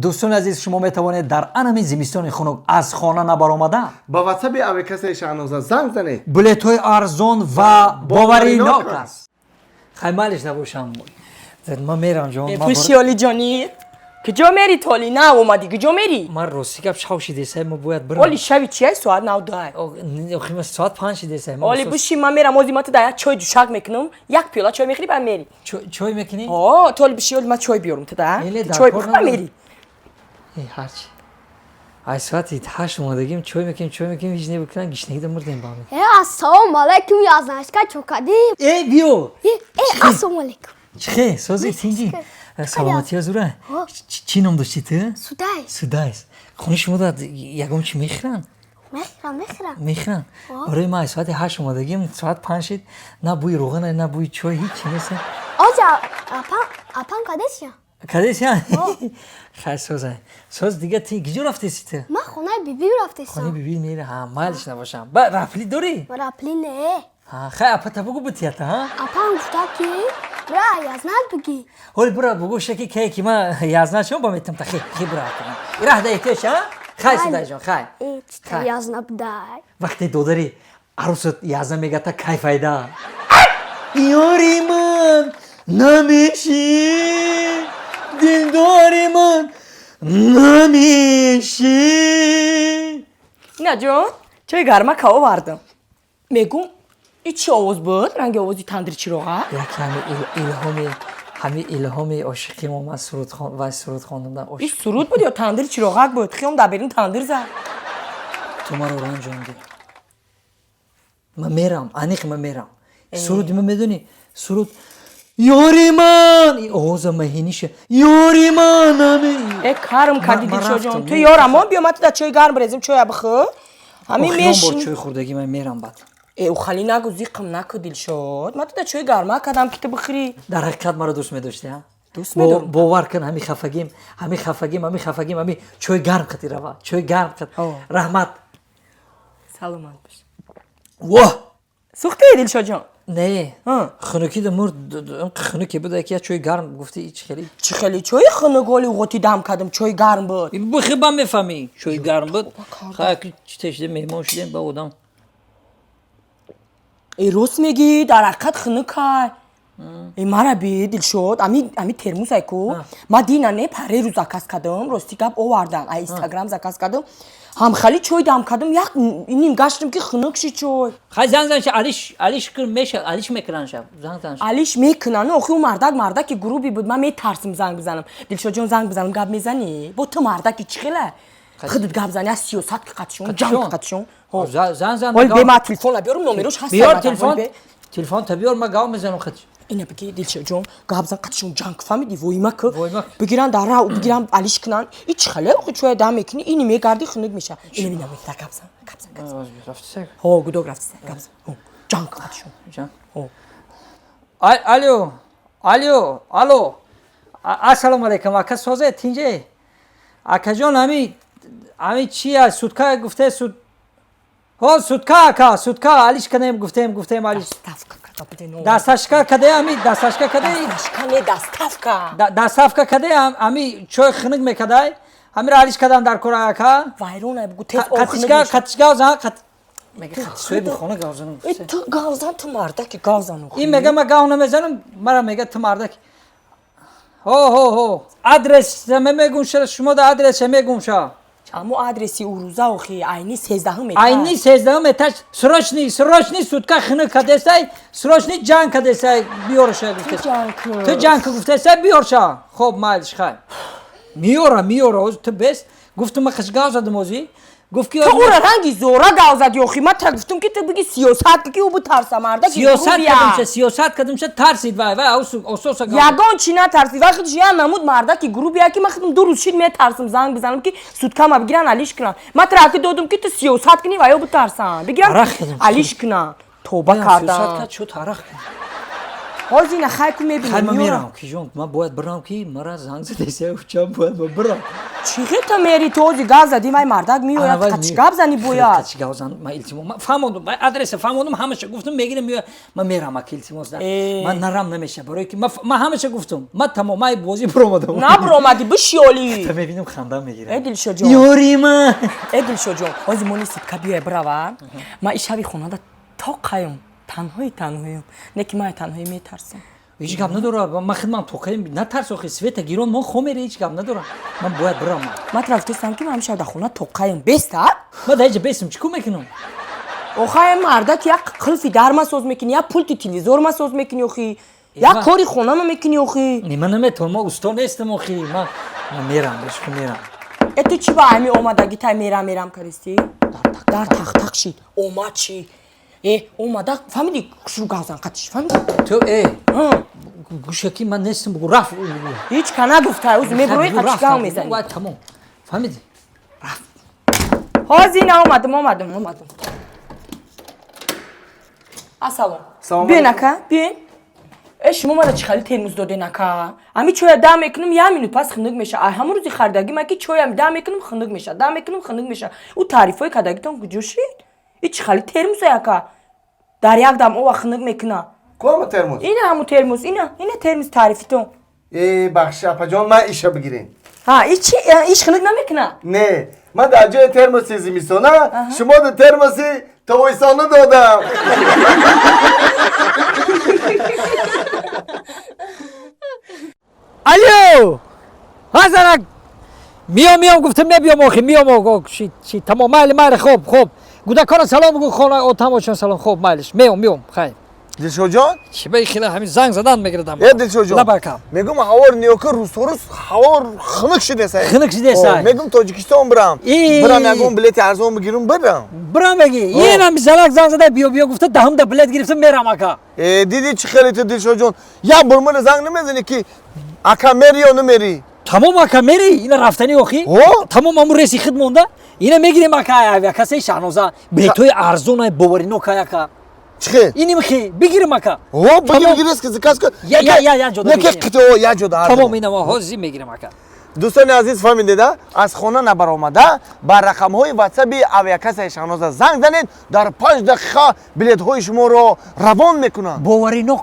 دوستان عزیز شما میتوانید در انمی زمستان خنک از خانه نبرآمده با واتساپ اپلیکیشن شاهنامه زنگ زنید. بلیط های ارزان و باوریناک است. خیمالش نباشم. من میرم جان. پوشیالی جانی کجا میری تولی نه اومدی کجا میری؟ من راستی که شاو شده سه ما باید برم. اولی شبی چیه ساعت 9 آخه ساعت 5 شده سه. اولی بوشی من میرم اوزیمات دایا چای دوشک میکنم یک پیاله چای میخری بعد میری. چای میکنی؟ آه تولی بوشی اولی من چای بیارم تو دا. چای بخور میری. هرچی. ای ساعتی 8 اومدگیم چای میکنیم هیچ نمیکنن گشنگی دمردیم با من. السلام علیکم یازنشکا چوکادی. ای بیو. السلام علیکم. چه سازی تینجی. سلامتی آزوره. چی نام داشتی تو؟ سودایس. خونه شما داد یکم چی میخرن؟ میخرن. آره ما ساعت 8 اومدگیم ساعت 5 شد نه بوی روغن نه بوی چای هیچ نیست. آجا اپان کدیسیا؟ خیلی ساز دیگه تی کجا رفتی تو؟ من خونه بیبی رفته خونه بیبی میره ها مالش نباشم. با رپلی داری؟ رپلی نه. خیلی اپا بگو بتیاتا ها؟ اپان گفته که برای یزنت بگی. هول برا بگو شکی که من یزنت شما با میتم تا خیلی برا کنم. ایره هدایه توش ها؟ خیلی سودای جان خیلی. چطور یزنت بدای؟ وقتی دوداری عروست یزن میگه تا کی فایده؟ یاری من نمیشی دلداری من نمیشی. نه جان چای گرمه که آوردم میگم این چی آواز بود؟ رنگ آوازی تندری چی روغه؟ یک همه الهام عاشقی ما من سرود خواندم. این سرود بود یا تندری چی روغه بود؟ خیام در برین تندر زد تو ما رو رنجاندی. من میرم انیق من میرم سرود من میدونی سرود یاری من این آواز مهینیشه یاری من ای کارم کردی دیشو جان تو یارم بیا من تو در چای گرم بریزیم چای بخور همین میشین چای خوردگی من میرم بعد او خالی نگو زیقم نکو دیل شد من تو در چای گرمه کردم که تو بخوری در حقیقت مرا دوست میداشتی ها دوست میدارم باور کن همین خفگیم همین چای گرم خطی روا چای گرم خط رحمت سلامت باش واه سوخته دیل شد جان نه خنکی دمور خنکی بود که چای گرم گفتی چه خیلی چای خنگالی قوطی دم کردم چای گرم بود بخی میفهمی چای گرم بود خاک چتشده مهمان شدیم با آدم ای روز میگی در حقیقت خنکای ای مرا بی دل شد امی ترموز ایکو ما دینا نه پره رو زکاس کردم راستی گپ آوردم ای اینستاگرام زکاس کردم هم خالی چای دم کردم یک نیم گشتم که خنک شی چای خای زنش علیش کن میشه علیش میکنن شب زنش علیش میکنن آخه اون مردک که گروهی بود من میترسم زنگ بزنم دلشو جون زنگ بزنم گپ میزنی با تو مردکی چخله خودت گپ زنی از 30 ساعت که قطشون جنگ قطشون زن ول به ما تلفن بیارم نمرش هست بیار تلفن تا بیار ما گام میزنم خودش اینا بگی دلشو جون گپ زن قطشون جنگ فهمیدی وایمک بگیرن در راه بگیرن علیش کنن هیچ خله خود چوی دم میکنی اینی میگردی خنک میشه اینو مینا میتا گپ زن رفت ها گدو رفت گپ زن جنگ قطشون جنگ الو السلام علیکم اکا سوزه تینجه اکا جان همی چیه سودکا گفته سود ها سودکا علیش کنیم گفتیم علیش دستشکا کده همی دستشکا کده همی چوی خنک میکده همی را علیش کدن در کورا اکا وایرونه بگو تف کتشگا زن میگه خطسوی بخونه گازنم تو گازن تو مردک گازنم این میگه ما گاو نمیزنم مرا میگه تو مردک هو آدرس میگم شما در آدرس میگم شما اما آدرسی اوروزا اوخی عینی 13 متر سروشنی سودکا خنک کدسای سروشنی جنگ کدسای بیارشه تو جنگ گفته سای بیارشه خب مالش خیر میاره تو بس گفتم خش گاز زدم موزی گفت که تو اون رنگی زورا گاز زدی اوخی من تا گفتم که تو بگی سیاست که او بود ترسه مردا سیاست کدوم شه ترسید وای اوسوس یگان چی نه ترسید وقتی چی نمود مردا که گروه که من خودم 2 روز شید می ترسم زنگ بزنم که سودکا ما بگیرن علیش کنن من ترک دادم که تو سیاست کنی وای او بود ترسن بگیرن علیش کنن توبه کردم سیاست چه تارخ حاضی نه خاک میبینم میرم که جون من باید برام که مرا زنگ زده سه چم باید برام چی خیلی میری تو گاز زدی مای مردک میوید قچگاب زنی باید قچگاب زن من التماس فهمیدم آدرس فهمیدم همش گفتم میگیرم من میرم التماس من نرم نمیشه برای که من همش گفتم من تمام بازی برآمدم نه برآمدی بشیالی تو میبینم خندم میگیره دلشو جون یوری من دلشو جون از مونی سیت کبیه براوا ما ایشابی خونه دا تا قایم تنهاییم نه که من تنهایی میترسم هیچ گپ نداره من خدمت تو خیلی نترس آخه سویت گیرون ما خمیر هیچ گپ نداره من باید برم من رفتم که من همیشه در خونه تو قایم بستا من دیگه بیسم چیکار میکنم آخه مردک یک قلفی در ما سوز میکنی یا پول تلویزیون ما سوز میکنی آخه یا کاری خونه ما میکنی آخه نه من نمیتونم ما استاد نیستم آخه من میرم بهش میرم تو چی با همین اومدگی تا میرم کردی در تخت شید اومد چی اومد فهمیدی شروع گازن قطش فهمیدی تو گوشکی من نیستم بگو رفت هیچ کنه گفته از میبروی قچگاه میزنی باید تمام فهمیدی رفت هازینه اومدم السلام بیا نکه بیا شما مالا چی خالی ترموز داده نکه امی چویا دم میکنم یه مینوت پس خندق میشه همون روزی خردگی من که چویا دم میکنم خندق میشه او تعریفای کدگی تون کجوشید هیچ خالی ترموز یکه در یک دم او خندق میکنه کدوم ترمز اینه همون ترموز اینه ترموز تعریفی تو بخش اپا جان من ایشا بگیرین ایش خندق نمیکنه نه من در جای ترمز چیزی میسونه شما در ترمزی تویسانه دادم الو حسنک میام گفتم نبیام آخه میام چی تمام مال خوب گودکان سلام بگو خانه تماشا سلام خوب مالش میام خیر دلشو جان چی به خیلی همین زنگ زدن میگردم دلشو جان لبرکم میگم هوار نیوکر روز هوار خنک شده سای میگم تاجیکستان برم یگم بلیت ارزون بگیرم برم بگی اینا مثلا زنگ زده بیا گفته دهم ده بلیت گرفتم میرم اکا دیدی چه خیلی تو دلشو جان یا برمون زنگ نمیزنی که اکا میری یا نمیری تمام اکا میری اینا رفتنی اخی تمام امور رسی خد مونده اینا میگیریم اکا کسی شانوزا بلیتوی ارزون باوری نو کایا چه اینی میخی بگیرم اکا بگیرس که زکاس که یا جدا یا جدا تمام اینا ما هازی میگیرم اکا دوستان عزیز فهمیدید از خونه نبر آمده بر رقم های واتساپ اویاکس شانوزا زنگ زنید در 5 دقیقه بلیط های شما رو روان میکنن باوری نو